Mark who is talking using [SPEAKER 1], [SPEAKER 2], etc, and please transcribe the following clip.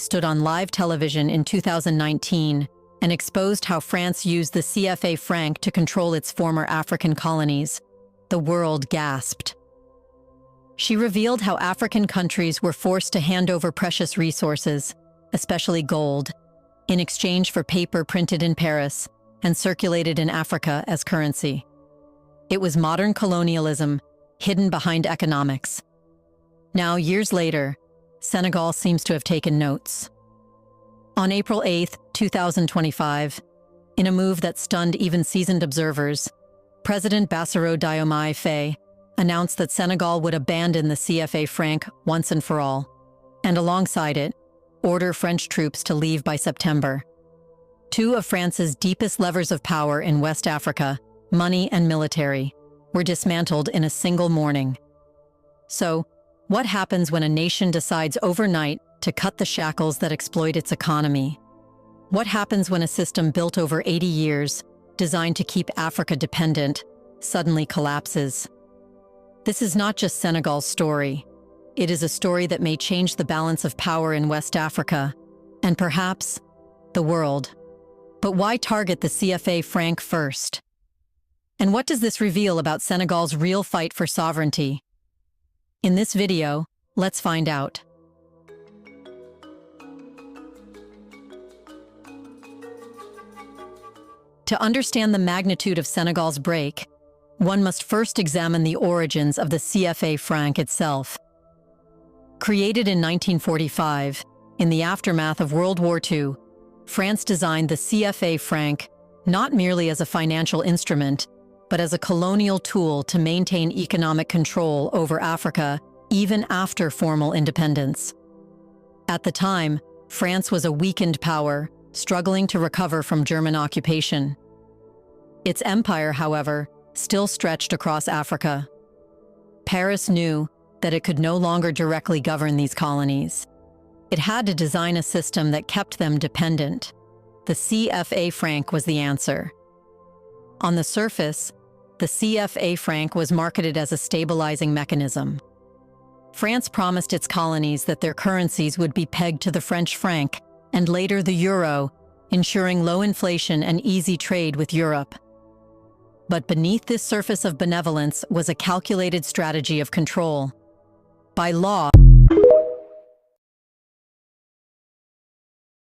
[SPEAKER 1] stood on live television in 2019 and exposed how France used the CFA franc to control its former African colonies. The world gasped. She revealed how African countries were forced to hand over precious resources, especially gold, in exchange for paper printed in Paris and circulated in Africa as currency. It was modern colonialism hidden behind economics. Now, years later, Senegal seems to have taken notes. On April 8, 2025, in a move that stunned even seasoned observers, President Bassirou Diomaye Faye announced that Senegal would abandon the CFA franc once and for all, and alongside it, order French troops to leave by September. Two of France's deepest levers of power in West Africa, money and military, were dismantled in a single morning. So, what happens when a nation decides overnight to cut the shackles that exploit its economy? What happens when a system built over 80 years, designed to keep Africa dependent, suddenly collapses? This is not just Senegal's story. It is a story that may change the balance of power in West Africa, and perhaps the world. But why target the CFA franc first? And what does this reveal about Senegal's real fight for sovereignty? In this video, let's find out. To understand the magnitude of Senegal's break, one must first examine the origins of the CFA franc itself. Created in 1945, in the aftermath of World War II, France designed the CFA franc not merely as a financial instrument, but as a colonial tool to maintain economic control over Africa even after formal independence. At the time, France was a weakened power, struggling to recover from German occupation. Its empire, however, still stretched across Africa. Paris knew that it could no longer directly govern these colonies. It had to design a system that kept them dependent. The CFA franc was the answer. On the surface, the CFA franc was marketed as a stabilizing mechanism. France promised its colonies that their currencies would be pegged to the French franc and later the euro, ensuring low inflation and easy trade with Europe. But beneath this surface of benevolence was a calculated strategy of control. By law,